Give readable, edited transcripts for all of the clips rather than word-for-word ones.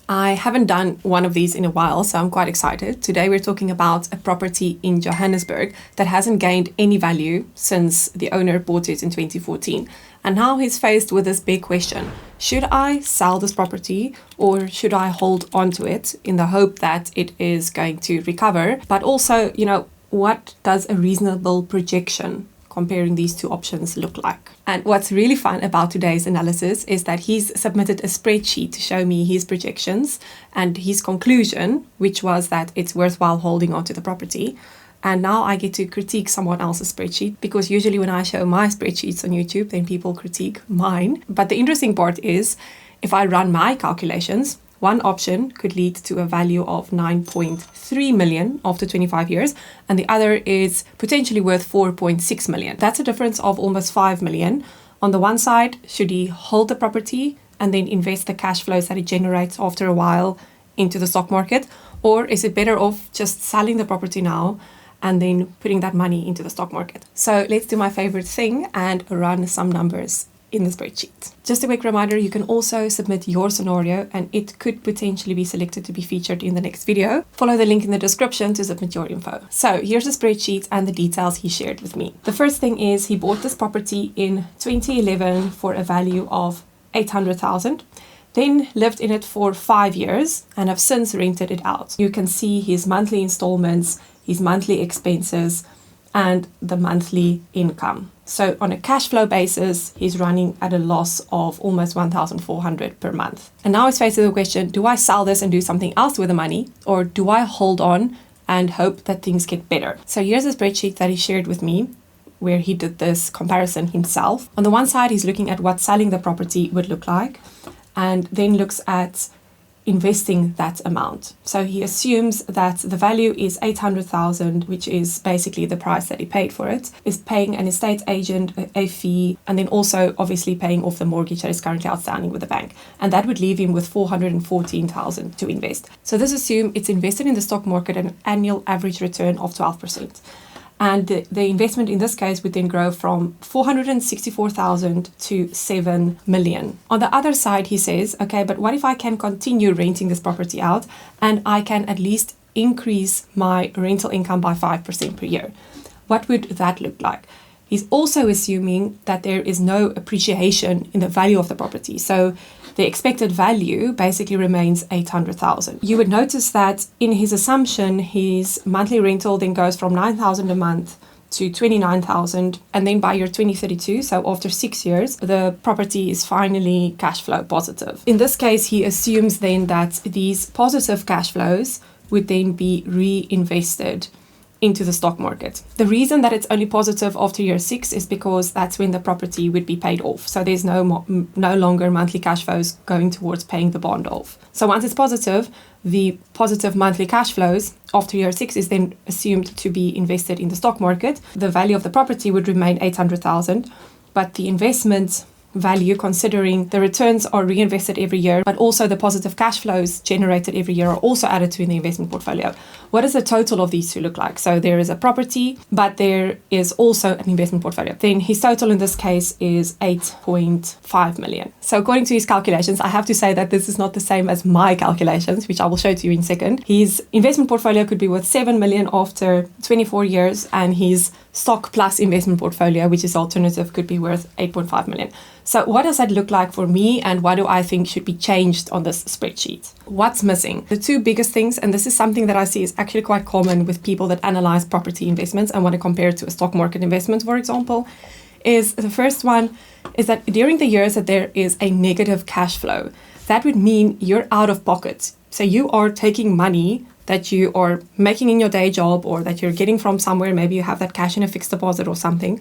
I haven't done one of these in a while, so I'm quite excited. Today we're talking about a property in Johannesburg that hasn't gained any value since the owner bought it in 2014. And now he's faced with this big question. Should I sell this property or should I hold on to it in the hope that it is going to recover? But also, what does a reasonable projection comparing these two options look like? And what's really fun about today's analysis is that he's submitted a spreadsheet to show me his projections and his conclusion, which was that it's worthwhile holding on to the property. And now I get to critique someone else's spreadsheet, because usually when I show my spreadsheets on YouTube, then people critique mine. But the interesting part is, if I run my calculations, one option could lead to a value of 9.3 million after 25 years, and the other is potentially worth 4.6 million. That's a difference of almost 5 million. On the one side, should he hold the property and then invest the cash flows that it generates after a while into the stock market? Or is it better off just selling the property now and then putting that money into the stock market? So let's do my favorite thing and run some numbers in the spreadsheet. Just a quick reminder, you can also submit your scenario and it could potentially be selected to be featured in the next video. Follow the link in the description to submit your info. So here's the spreadsheet and the details he shared with me. The first thing is he bought this property in 2011 for a value of 800,000. Then lived in it for 5 years and have since rented it out. You can see his monthly installments, his monthly expenses, and the monthly income. So on a cash flow basis, he's running at a loss of almost 1,400 per month. And now he's faced with the question, do I sell this and do something else with the money? Or do I hold on and hope that things get better? So here's a spreadsheet that he shared with me, where he did this comparison himself. On the one side, he's looking at what selling the property would look like, and then looks at investing that amount. So he assumes that the value is 800,000, which is basically the price that he paid for it, is paying an estate agent a fee, and then also obviously paying off the mortgage that is currently outstanding with the bank. And that would leave him with 414,000 to invest. So this assumes it's invested in the stock market at an annual average return of 12%. And the investment in this case would then grow from 464,000 to 7 million. On the other side, he says, okay, but what if I can continue renting this property out and I can at least increase my rental income by 5% per year? What would that look like? He's also assuming that there is no appreciation in the value of the property. So the expected value basically remains 800,000. You would notice that in his assumption, his monthly rental then goes from 9,000 a month to 29,000. And then by year 2032, so after 6 years, the property is finally cash flow positive. In this case, he assumes then that these positive cash flows would then be reinvested into the stock market. The reason that it's only positive after year 6 is because that's when the property would be paid off. So there's no longer monthly cash flows going towards paying the bond off. So once it's positive, the positive monthly cash flows after year 6 is then assumed to be invested in the stock market. The value of the property would remain 800,000, but the investment value, considering the returns are reinvested every year, but also the positive cash flows generated every year are also added to the investment portfolio. What does the total of these two look like? So there is a property, but there is also an investment portfolio. Then his total in this case is 8.5 million. So according to his calculations, I have to say that this is not the same as my calculations, which I will show to you in a second. His investment portfolio could be worth 7 million after 24 years, and his stock plus investment portfolio, which is alternative, could be worth 8.5 million. So what does that look like for me, and what do I think should be changed on this spreadsheet? What's missing? The two biggest things, and this is something that I see is actually quite common with people that analyze property investments and want to compare it to a stock market investment, for example, is the first one is that during the years that there is a negative cash flow, that would mean you're out of pocket. So you are taking money that you are making in your day job or that you're getting from somewhere. Maybe you have that cash in a fixed deposit or something.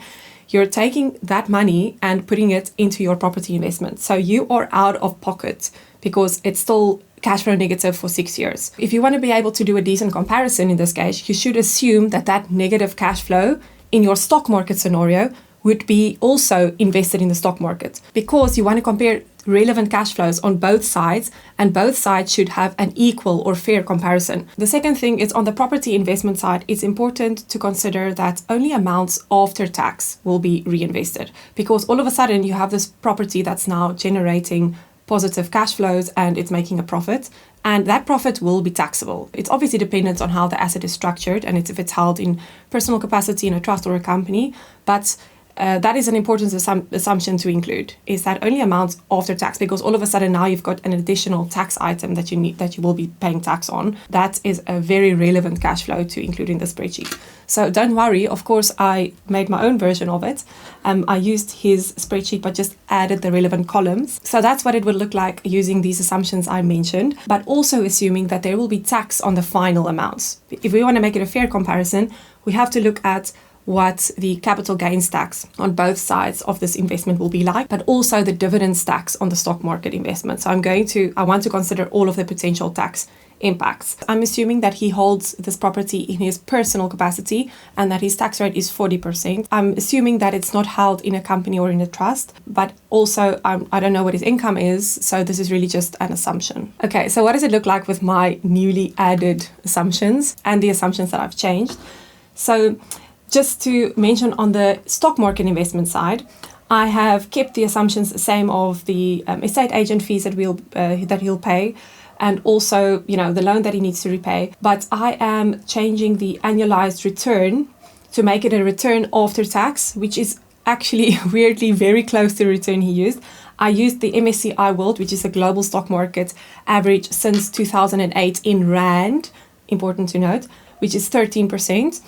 You're taking that money and putting it into your property investment. So you are out of pocket because it's still cash flow negative for 6 years. If you want to be able to do a decent comparison in this case, you should assume that that negative cash flow in your stock market scenario would be also invested in the stock market, because you want to compare relevant cash flows on both sides, and both sides should have an equal or fair comparison. The second thing is, on the property investment side, it's important to consider that only amounts after tax will be reinvested, because all of a sudden you have this property that's now generating positive cash flows and it's making a profit, and that profit will be taxable. It's obviously dependent on how the asset is structured and if it's held in personal capacity in a trust or a company, but that is an important assumption to include, is that only amounts after tax, because all of a sudden now you've got an additional tax item that you will be paying tax on. That is a very relevant cash flow to include in the spreadsheet. So don't worry, of course I made my own version of it. I used his spreadsheet but just added the relevant columns. So that's what it would look like using these assumptions I mentioned, but also assuming that there will be tax on the final amounts. If we want to make it a fair comparison, we have to look at what the capital gains tax on both sides of this investment will be like, but also the dividends tax on the stock market investment. So I want to consider all of the potential tax impacts. I'm assuming that he holds this property in his personal capacity and that his tax rate is 40%. I'm assuming that it's not held in a company or in a trust, but also I don't know what his income is, so this is really just an assumption. Okay, so what does it look like with my newly added assumptions and the assumptions that I've changed? So just to mention, on the stock market investment side, I have kept the assumptions the same of the estate agent fees that he'll pay, and also the loan that he needs to repay. But I am changing the annualized return to make it a return after tax, which is actually weirdly very close to the return he used. I used the MSCI World, which is a global stock market average since 2008 in Rand, important to note, which is 13%.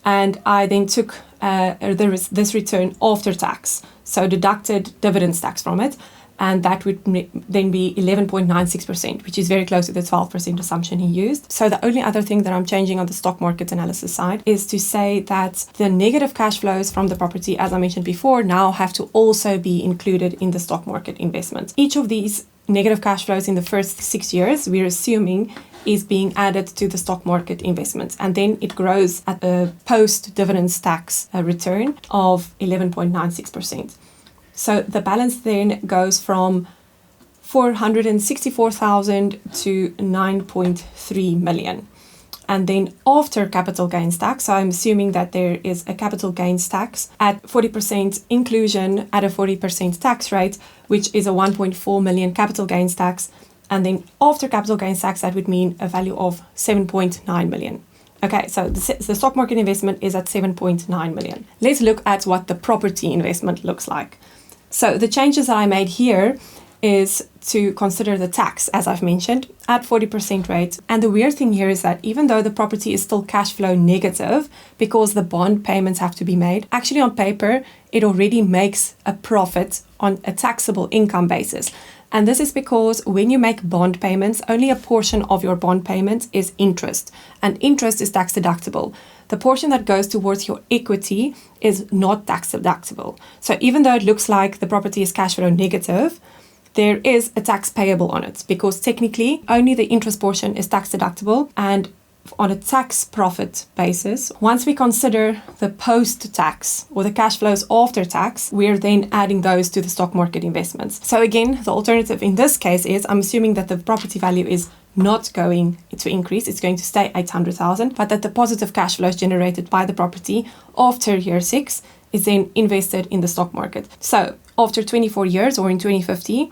And I then took this return after tax, so deducted dividends tax from it, and that would then be 11.96%, which is very close to the 12% assumption he used. So the only other thing that I'm changing on the stock market analysis side is to say that the negative cash flows from the property, as I mentioned before, now have to also be included in the stock market investment. Each of these negative cash flows in the first 6 years, we're assuming, is being added to the stock market investments, and then it grows at a post-dividends tax return of 11.96%. So the balance then goes from 464,000 to 9.3 million. And then after capital gains tax, so I'm assuming that there is a capital gains tax at 40% inclusion at a 40% tax rate, which is a 1.4 million capital gains tax. And then after capital gains tax, that would mean a value of 7.9 million. Okay, so the stock market investment is at 7.9 million. Let's look at what the property investment looks like. So the changes that I made here is to consider the tax, as I've mentioned, at 40% rate. And the weird thing here is that even though the property is still cash flow negative because the bond payments have to be made, actually on paper, it already makes a profit on a taxable income basis. And this is because when you make bond payments, only a portion of your bond payment is interest, and interest is tax deductible. The portion that goes towards your equity is not tax deductible. So even though it looks like the property is cash flow negative, there is a tax payable on it because technically only the interest portion is tax deductible. And on a tax profit basis, once we consider the post-tax or the cash flows after tax, we're then adding those to the stock market investments. So again, the alternative in this case is I'm assuming that the property value is not going to increase, it's going to stay 800,000, but that the positive cash flows generated by the property after year 6 is then invested in the stock market. So after 24 years or in 2050,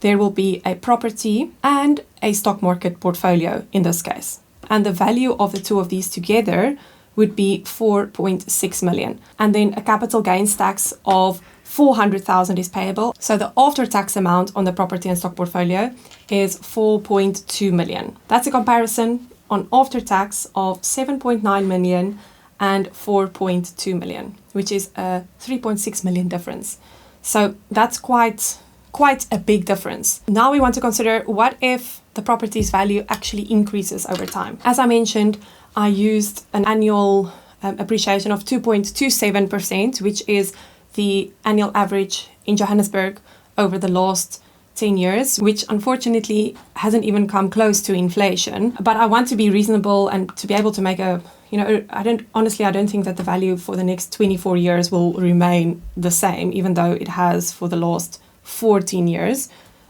there will be a property and a stock market portfolio in this case. And the value of the two of these together would be 4.6 million. And then a capital gains tax of 400,000 is payable. So the after-tax amount on the property and stock portfolio is 4.2 million. That's a comparison on after-tax of 7.9 million and 4.2 million, which is a 3.6 million difference. So that's quite a big difference. Now we want to consider, what if the property's value actually increases over time? As I mentioned, I used an annual appreciation of 2.27%, which is the annual average in Johannesburg over the last 10 years, which unfortunately hasn't even come close to inflation. But I want to be reasonable and to be able to make I don't think that the value for the next 24 years will remain the same, even though it has for the last 14 years,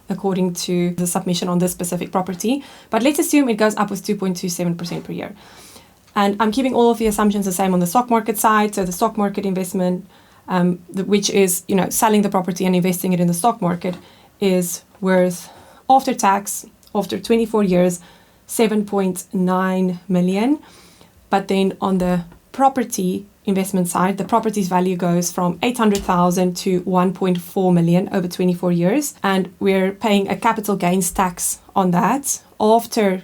according to the submission on this specific property. But let's assume it goes up with 2.27% per year. And I'm keeping all of the assumptions the same on the stock market side. So the stock market investment, which is, selling the property and investing it in the stock market, is worth after tax After 24 years, 7.9 million. But then on the property investment side, the property's value goes from 800,000 to 1.4 million over 24 years. And we're paying a capital gains tax on that after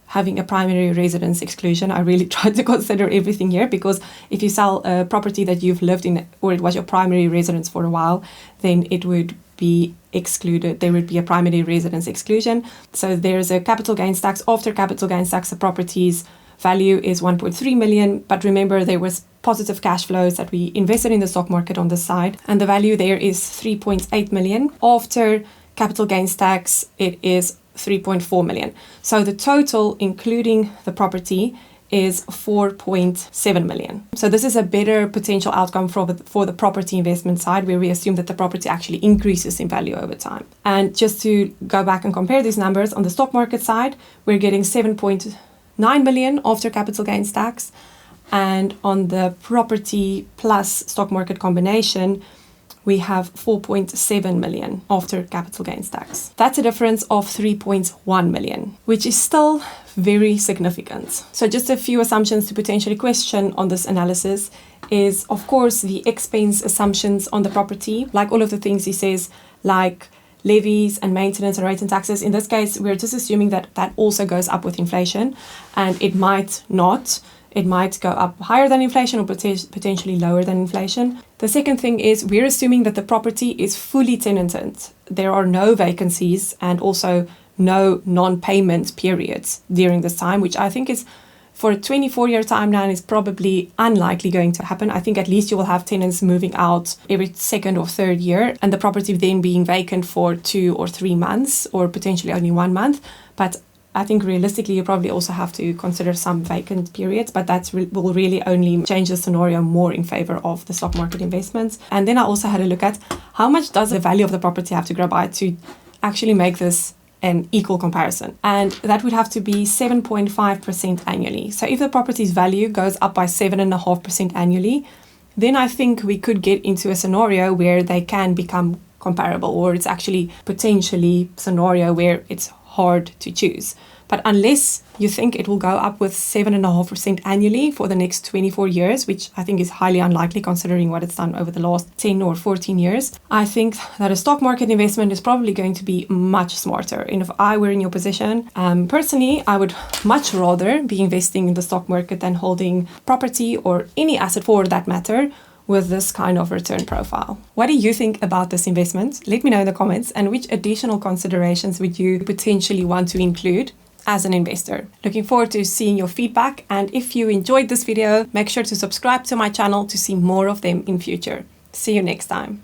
having a primary residence exclusion. I really tried to consider everything here, because if you sell a property that you've lived in or it was your primary residence for a while, then it would be excluded. There would be a primary residence exclusion. So there's a capital gains tax. After capital gains tax, the property's value is 1.3 million. But remember, there was positive cash flows that we invested in the stock market on the side, and the value there is 3.8 million. After capital gains tax, it is 3.4 million. So the total, including the property, is 4.7 million. So this is a better potential outcome for the property investment side, where we assume that the property actually increases in value over time. And just to go back and compare these numbers, on the stock market side, we're getting 7.9 million after capital gains tax. And on the property plus stock market combination, we have 4.7 million after capital gains tax. That's a difference of 3.1 million, which is still very significant. So just a few assumptions to potentially question on this analysis is, of course, the expense assumptions on the property, like all of the things he says, like levies and maintenance and rates and taxes. In this case, we're just assuming that that also goes up with inflation, and it might not. It might go up higher than inflation or potentially lower than inflation. The second thing is, we're assuming that the property is fully tenanted. There are no vacancies and also no non-payment periods during this time, which I think is, for a 24-year timeline, is probably unlikely going to happen. I think at least you will have tenants moving out every second or third year, and the property then being vacant for 2 or 3 months, or potentially only 1 month. But I think realistically, you probably also have to consider some vacant periods, but that will really only change the scenario more in favor of the stock market investments. And then I also had a look at how much does the value of the property have to grow by to actually make this an equal comparison. And that would have to be 7.5% annually. So if the property's value goes up by 7.5% annually, then I think we could get into a scenario where they can become comparable, or it's actually potentially a scenario where it's hard to choose. But unless you think it will go up with 7.5% annually for the next 24 years, which I think is highly unlikely considering what it's done over the last 10 or 14 years, I think that a stock market investment is probably going to be much smarter. And if I were in your position, personally, I would much rather be investing in the stock market than holding property or any asset for that matter with this kind of return profile. What do you think about this investment? Let me know in the comments, and which additional considerations would you potentially want to include as an investor. Looking forward to seeing your feedback, and if you enjoyed this video, make sure to subscribe to my channel to see more of them in future. See you next time.